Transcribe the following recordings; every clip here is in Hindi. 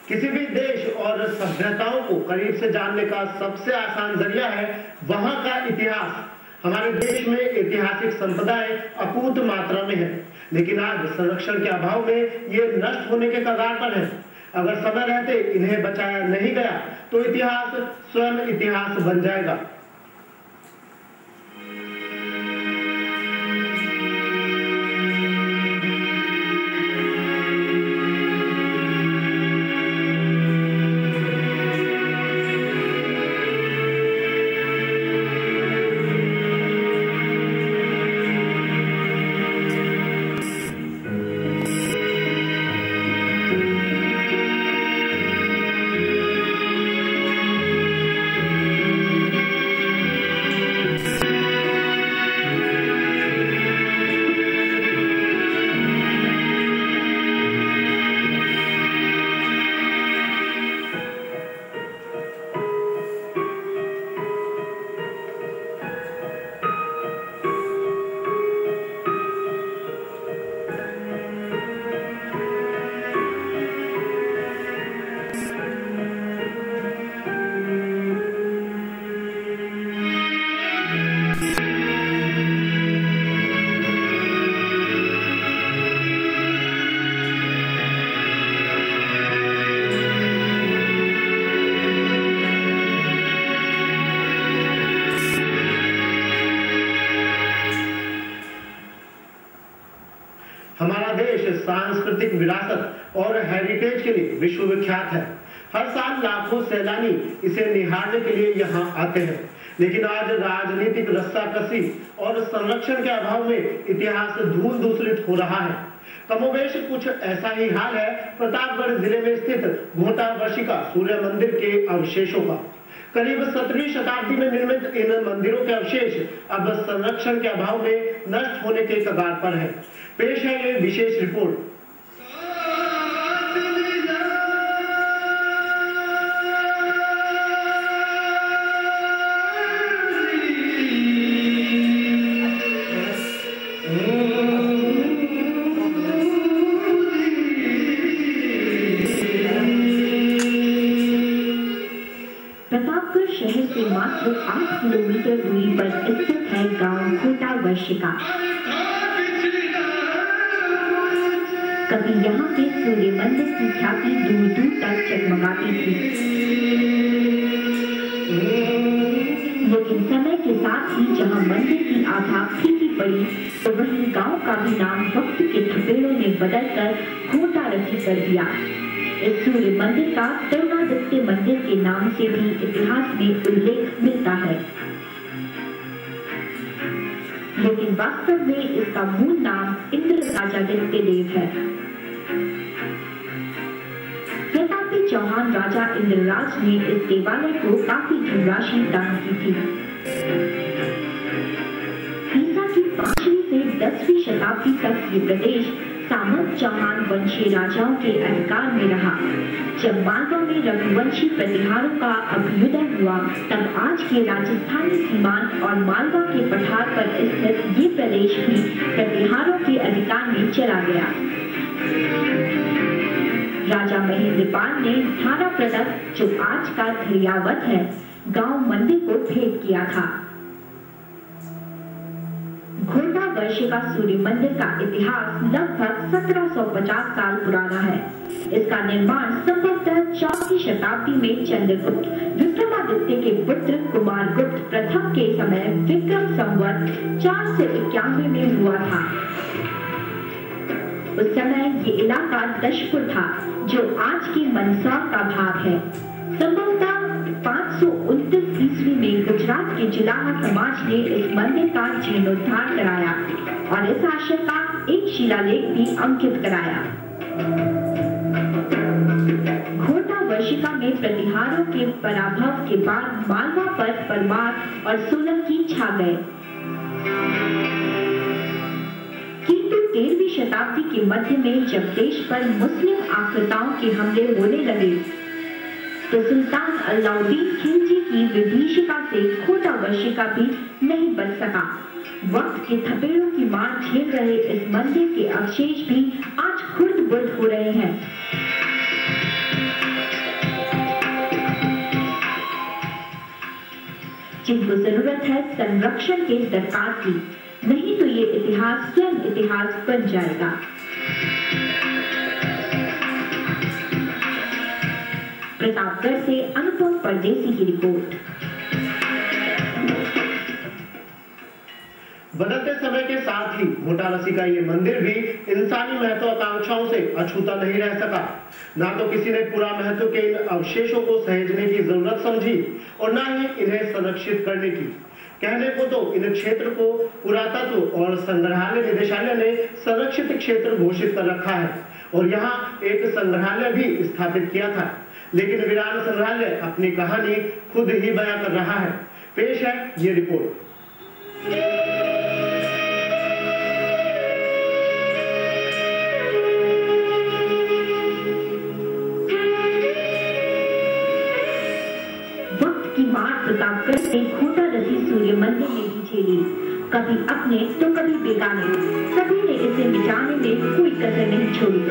किसी भी देश और सभ्यताओं को करीब से जानने का सबसे आसान जरिया है वहां का इतिहास। हमारे देश में ऐतिहासिक संपदाएं अकूत मात्रा में है, लेकिन आज संरक्षण के अभाव में ये नष्ट होने के कगार पर है। अगर समय रहते इन्हें बचाया नहीं गया तो इतिहास स्वयं इतिहास बन जाएगा। हमारा देश सांस्कृतिक विरासत और हेरिटेज के लिए विश्वविख्यात है। हर साल लाखों सैलानी इसे निहारने के लिए यहाँ आते हैं, लेकिन आज राजनीतिक रस्साकसी और संरक्षण के अभाव में इतिहास धूल दूषित हो रहा है। कमोबेश कुछ ऐसा ही हाल है प्रतापगढ़ जिले में स्थित घोटा वर्षिका सूर्य मंदिर के अवशेषों का। करीब 17वीं शताब्दी में निर्मित इन मंदिरों के अवशेष अब संरक्षण के अभाव में नष्ट होने के कगार पर है। पेश है ये विशेष रिपोर्ट। प्रतापगढ़ शहर से मात्र 8 किलोमीटर दूरी पर स्थित है गांव घोटा वर्षिका। कभी यहाँ के सूर्य मंदिर की ख्याति दूर दूर तक जगमगाती थी, लेकिन समय के साथ ही जहाँ मंदिर की आभा फीकी पड़ी तो वहीं गांव का भी नाम वक्त के थपेड़ों ने बदलकर घोटा रखी कर दिया। इस सूर्य मंदिर का तरुणादित्य मंदिर के नाम से भी इतिहास में उल्लेख मिलता है, लेकिन वास्तव में इसका मूल नाम इंद्रराजादित्य देव है। प्रतापी चौहान राजा इंद्रराज ने इस देवालय को काफी धनराशि दान की थी। ईसा की 5वीं से 10वीं शताब्दी तक ये प्रदेश सामंत चौहान वंशीय राजाओं के अधिकार में रहा। जब मालवा में रघुवंशी प्रतिहारों का अभ्युदय हुआ, तब आज के राजस्थानी सीमांत और मालवा के पठार पर स्थित ये प्रदेश भी प्रतिहारों के अधिकार में चला गया। राजा महेंद्रपाल ने थाना प्रदक, जो आज का धरियावत है, गांव मंदिर को भेंट किया था। घोटा वर्षिका सूर्य मंदिर का इतिहास लगभग 1750 साल पुराना है। इसका निर्माण संभवतः 4वीं शताब्दी में चंद्रगुप्त विक्रमादित्य के पुत्र कुमारगुप्त प्रथम के समय विक्रम संवत 491 में हुआ था। उस समय ये इलाका दशपुर था, जो आज के मंदसौर का भाग है। संभवतः 529 ईस्वी में गुजरात के जुलाहा समाज ने इस मंदिर का जीर्णोद्धार कराया और इस आशय का एक शिलालेख भी अंकित कराया। घोटा वर्षिका में प्रतिहारों के पराभव के बाद मालवा पर परमार और सोलंकी छा गए, किंतु 13वीं शताब्दी के मध्य में जब देश पर मुस्लिम आक्रताओं के हमले होने लगे तो सुल्तान अलाउद्दीन खिलजी की विभीषिका से घोटा वर्षिका भी नहीं बच सका। वक्त के थपेड़ों की मार झेल रहे इस मंदिर के अवशेष भी आज खुर्द बुर्द हो रहे हैं। जिनको जरूरत है संरक्षण के दरकार की, नहीं तो ये इतिहास स्वयं इतिहास बन जाएगा। प्रतापगढ़ से अनुपम परदेसी की रिपोर्ट। बदलते समय के साथ ही घोटारसी का ये मंदिर भी इंसानी महत्वाकांक्षाओं से अछूता नहीं रह सका। ना तो किसी ने पूरा महत्व के इन अवशेषों को सहेजने की जरूरत समझी और ना ही इन्हें संरक्षित करने की। कहने को तो इन क्षेत्र को पुरातत्व और संग्रहालय निदेशालय ने संरक्षित क्षेत्र घोषित कर रखा है और यहाँ एक संग्रहालय भी स्थापित किया था, लेकिन वीरान संग्रहालय अपनी कहानी खुद ही बयां कर रहा है। पेश है ये रिपोर्ट। प्रतापगढ़ से घोटारसी सूर्य मंदिर ने भी झेली, कभी अपने तो कभी बेगाने, सभी ने इसे मिटाने में कोई कसर नहीं छोड़ी।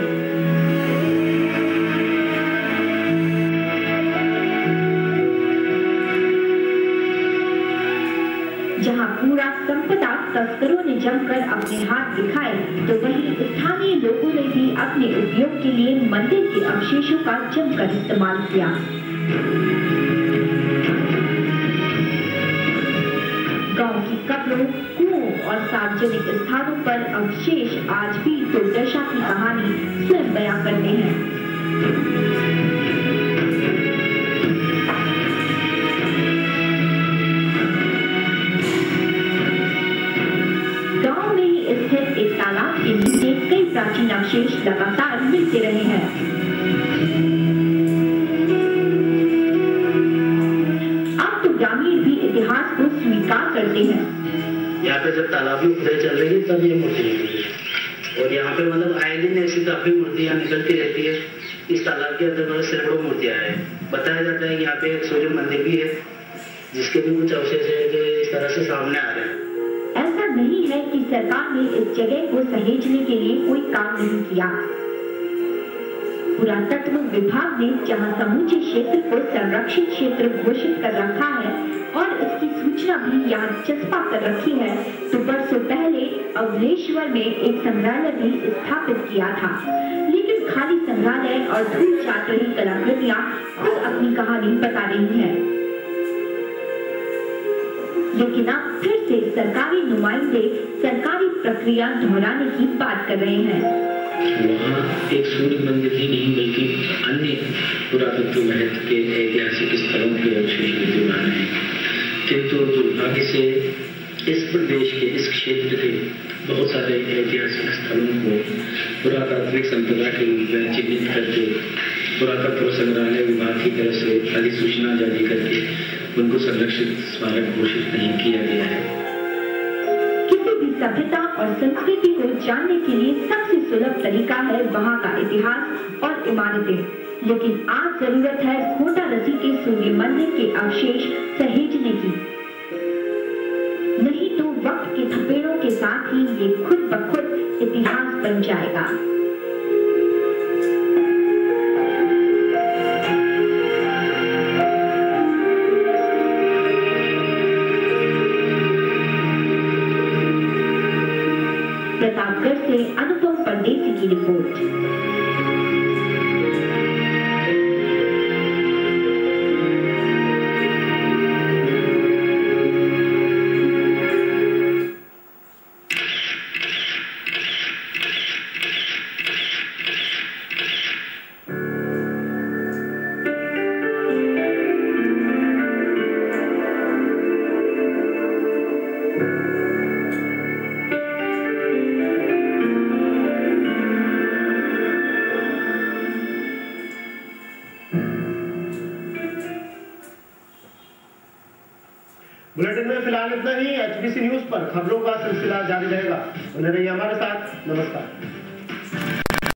जहां पूरा संपदा तस्करों ने जमकर अपने हाथ दिखाए, तो वहीं स्थानीय लोगों ने भी अपने उपयोग के लिए मंदिर के अवशेषों का जमकर इस्तेमाल किया। गांव की कब्रों, कुओं और सार्वजनिक स्थानों पर अवशेष आज भी दुर्दशा की कहानी स्वयं बयां करते हैं। गांव में ही स्थित एक तालाब के नीचे कई प्राचीन अवशेष लगातार मिलते रहे हैं। अब तो ग्रामीण भी इतिहास को स्वीकार करते हैं। यहाँ पे जब तालाबी खुदाई चल रही है तब ये मूर्ति निकली है और यहाँ पे मतलब आए दिन ऐसी काफी मूर्तियाँ निकलती रहती है। इस तालाब के अंदर मतलब सैकड़ों मूर्तियाँ हैं। बताया जाता है कि यहाँ पे एक सूर्य मंदिर भी है जिसके भी कुछ अवशेष है जो इस तरह से सामने आ रहे हैं। ऐसा नहीं है कि सरकार ने इस जगह को सहेजने के लिए कोई काम नहीं किया। पुरातत्व विभाग ने जहां समूचे क्षेत्र को संरक्षित क्षेत्र घोषित कर रखा है और इसकी सूचना भी यहाँ चस्पा कर रखी है, तो बरसों पहले अवलेश्वर में एक संग्रहालय भी स्थापित किया था। लेकिन खाली संग्रहालय और धूल चाट रही कलाकृतियां खुद अपनी कहानी बता रही है। लेकिन अब फिर से सरकारी नुमाइंदे सरकारी प्रक्रिया दोहराने की बात कर रहे हैं। वहाँ एक सूर्य मंदिर ही नहीं बल्कि अन्य पुरातत्व महत्व के ऐतिहासिक स्थलों के अवशेष विद्यमान हैं, किंतु दुर्भाग्य से इस प्रदेश के इस क्षेत्र के बहुत सारे ऐतिहासिक स्थलों को पुरातात्विक संपदा के रूप में चिन्हित करके पुरातत्व संग्रहालय विभाग की तरफ से अधिसूचना जारी करके उनको संरक्षित स्मारक घोषित नहीं किया गया है। किसी भी सभ्यता और संस्कृति को जानने के लिए सबसे सुलभ तरीका है वहाँ का इतिहास और इमारतें, लेकिन आज जरूरत है घोटारसी के सूर्य मंदिर के अवशेष सहेजने की, नहीं तो वक्त के थपेड़ों के साथ ही ये खुद ब खुद इतिहास बन जाएगा। प्रतापगढ़ से अनुपम परदेसी की रिपोर्ट। बुलेटिन में फिलहाल इतना ही। HBC न्यूज पर खबरों का सिलसिला जारी रहेगा। बने रहिए हमारे साथ। नमस्कार।